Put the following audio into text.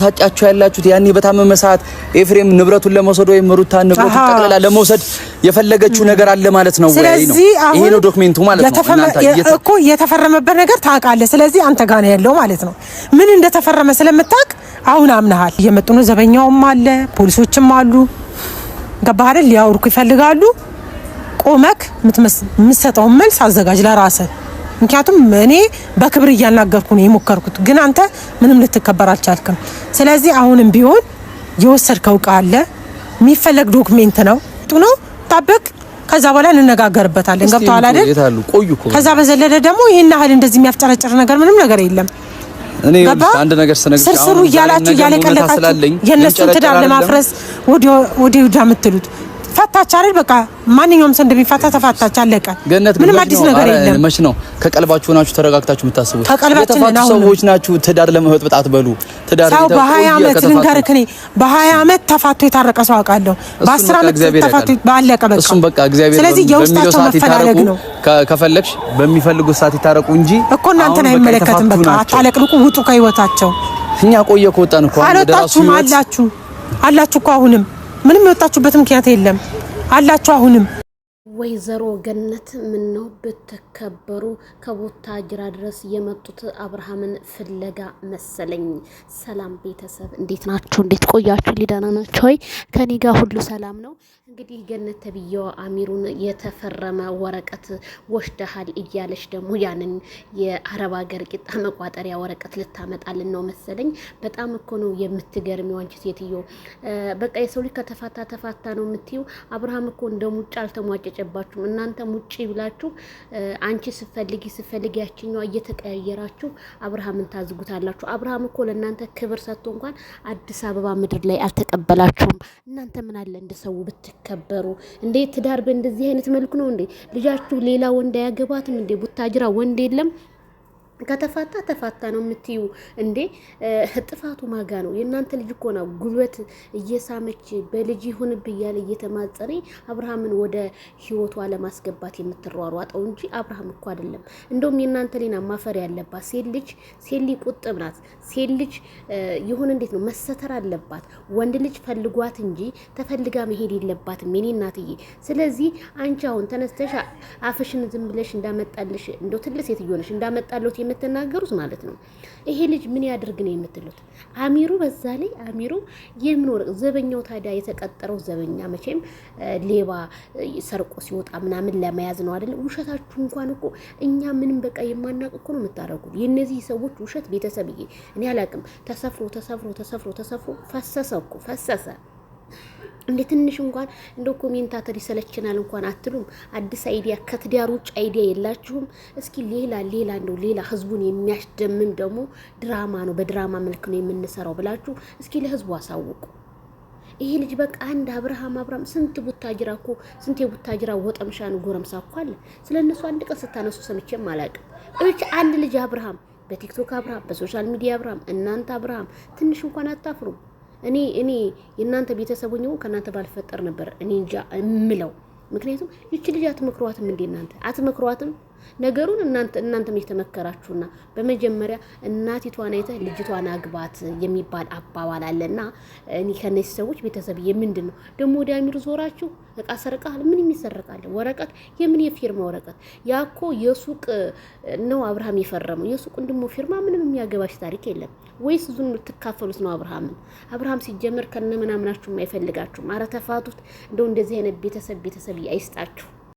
ታጫችሁ ያላችሁት ያኔ በታመመ ሰዓት ኤፍሬም ንብረቱን ለመውሰድ ወይ ሩታ ንብረቱን ጠቅላላ ለመውሰድ የፈለገችው ነገር አለ ማለት ነው ወይ ነው? ይሄ ነው ዶክመንቱ ማለት ነው። እናንተ እኮ የተፈረመበት ነገር ታውቃለህ። ስለዚህ አንተ ጋር ነው ያለው ማለት ነው። ምን እንደተፈረመ ስለምታውቅ አሁን አምናሃል። እየመጡ ነው፣ ዘበኛውም አለ፣ ፖሊሶችም አሉ። ገባህ አይደል? ሊያወሩክ ይፈልጋሉ። ቆመክ የምትሰጠው መልስ አዘጋጅ ለራስህ። ምክንያቱም እኔ በክብር እያናገርኩ ነው የሞከርኩት፣ ግን አንተ ምንም ልትከበር አልቻልክም። ስለዚህ አሁንም ቢሆን የወሰድከው ቃል የሚፈለግ ዶክመንት ነው ታበቅ። ከዛ በኋላ እንነጋገርበታለን። ገብቷል አይደል? ከዛ በዘለለ ደግሞ ይሄን ያህል እንደዚህ የሚያፍጨረጭር ነገር ምንም ነገር የለም። እኔ አንድ ነገር ስነግርሽ ስርስሩ እያላችሁ እያለቀለቃችሁ የነሱን ትዳር ለማፍረስ ወዲህ የምትሉት ፈታች አይደል? በቃ ማንኛውም ሰው እንደሚፈታ ተፋታች፣ አለቀ። ምንም አዲስ ነገር የለም። መች ነው ከቀልባችሁ ናችሁ ተረጋግታችሁ የምታስቡት? የተፋቱ ሰዎች ናችሁ። ትዳር ለመህወጥ አትበሉ። ትዳር ሰው በ20 ዓመት ልንገርክ፣ እኔ በ20 ዓመት ተፋቶ የታረቀ ሰው አውቃለሁ። በ10 ዓመት ተፋቶ ባለቀ በቃ። እሱም በቃ እግዚአብሔር ስለዚህ የውስጣቸው መፈላለግ ነው። ከፈለግሽ በሚፈልጉት ሰዓት ይታረቁ እንጂ እኮ እናንተን አይመለከትም። በቃ አታለቅልቁ፣ ውጡ ከህይወታቸው። እኛ ቆየ ከወጣን እኮ አልወጣችሁም አላችሁ እኮ አሁንም ምንም የወጣችሁበት ምክንያት የለም አላችሁ አሁንም። ወይዘሮ ገነት ምን ነው ብትከበሩ ከቡታጅራ ድረስ የመጡት አብርሃምን ፍለጋ መሰለኝ። ሰላም ቤተሰብ እንዴት ናችሁ? እንዴት ቆያችሁ? ሊዳና ናችሁ ወይ? ከኔ ጋር ሁሉ ሰላም ነው። እንግዲህ ገነት ተብዬዋ አሚሩን የተፈረመ ወረቀት ወሽደሃል እያለች ደግሞ ያንን የአረብ ሀገር ቂጣ መቋጠሪያ ወረቀት ልታመጣልን ነው መሰለኝ። በጣም እኮ ነው የምትገርሚው አንቺ ሴትዮ። በቃ የሰው ልጅ ከተፋታ ነው የምትዩ። አብርሃም እኮ እንደ ሙጫ አልተሟጨጨባችሁም። እናንተ ሙጪ ብላችሁ አንቺ ስፈልጊ ያችኛው እየተቀያየራችሁ አብርሃምን ታዝጉታላችሁ። አብርሃም እኮ ለእናንተ ክብር ሰጥቶ እንኳን አዲስ አበባ ምድር ላይ አልተቀበላችሁም። እናንተ ምን አለ እንደሰው ብትከበሩ እንዴ! ትዳር በእንደዚህ አይነት መልኩ ነው እንዴ? ልጃችሁ ሌላ ወንድ አያገባትም እንዴ? ቡታጅራ ወንድ የለም? ከተፋታ ነው የምትዩ እንዴ? ጥፋቱ ማጋ ነው? የእናንተ ልጅ እኮ ነው ጉልበት እየሳመች በልጅ ይሁን ብያለ እየተማጸነ አብርሃምን ወደ ህይወቷ ለማስገባት የምትሯሯጠው እንጂ አብርሃም እኮ አይደለም። እንደውም የእናንተ ሌና ማፈር ያለባት ሴት ልጅ ቁጥብ ናት። ሴት ልጅ ይሁን እንዴት ነው መሰተር አለባት። ወንድ ልጅ ፈልጓት እንጂ ተፈልጋ መሄድ የለባትም የኔ እናትዬ። ስለዚህ አንቺ አሁን ተነስተሽ አፍሽን ዝም ብለሽ እንዳመጣልሽ እንደው ትልቅ ሴትዮ ነሽ እንዳመጣለት የምትናገሩት ማለት ነው። ይሄ ልጅ ምን ያድርግ ነው የምትሉት? አሚሩ በዛ ላይ አሚሩ የምኖር ዘበኛው ታዲያ የተቀጠረው ዘበኛ መቼም ሌባ ሰርቆ ሲወጣ ምናምን ለመያዝ ነው አይደል? ውሸታችሁ እንኳን እኮ እኛ ምንም በቃ የማናቅ እኮ ነው የምታረጉት። የነዚህ ሰዎች ውሸት ቤተሰብዬ እኔ አላቅም። ተሰፍሮ ፈሰሰ። እንዴ ትንሽ እንኳን እንደው ኮሜንታተር ይሰለችናል እንኳን አትሉም? አዲስ አይዲያ ከትዳር ውጭ አይዲያ የላችሁም? እስኪ ሌላ ህዝቡን የሚያስደምም ደግሞ ድራማ ነው፣ በድራማ መልክ ነው የምንሰራው ብላችሁ እስኪ ለህዝቡ አሳውቁ። ይሄ ልጅ በቃ አንድ አብርሃም ስንት የቡታጅራ ወጠምሻን ጎረምሳ እኮ አለ። ስለነሱ አንድ ቀን ስታነሱ ሰምቼም አላውቅም። እቺ አንድ ልጅ አብርሃም፣ በቲክቶክ አብርሃም፣ በሶሻል ሚዲያ አብርሃም፣ እናንተ አብርሃም ትንሽ እንኳን አታፍሩም? እኔ የእናንተ ቤተሰቦች ነው ከእናንተ ባልፈጠር ነበር እኔ እንጃ እምለው። ምክንያቱም ይቺ ልጅ አትመክሯትም እንዴ? እናንተ አትመክሯትም? ነገሩን እናንተም የተመከራችሁና በመጀመሪያ እናቲቷን አይተ ልጅቷን አግባት የሚባል አባባል አለና እኔ ከነዚህ ሰዎች ቤተሰብ ምንድን ነው ደግሞ ወደ አሚሩ ዞራችሁ እቃ ሰርቃል። ምን የሚሰረቃል? ወረቀት የምን የፊርማ ወረቀት? ያኮ የሱቅ ነው አብርሃም የፈረመው። የሱቁን ደግሞ ፊርማ ምንም የሚያገባሽ ታሪክ የለም። ወይስ ዙን ልትካፈሉት ነው አብርሃም ሲጀመር ከነ ምናምናችሁ አይፈልጋችሁም። ኧረ ተፋቱት። እንደው እንደዚህ አይነት ቤተሰብ አይስጣችሁ።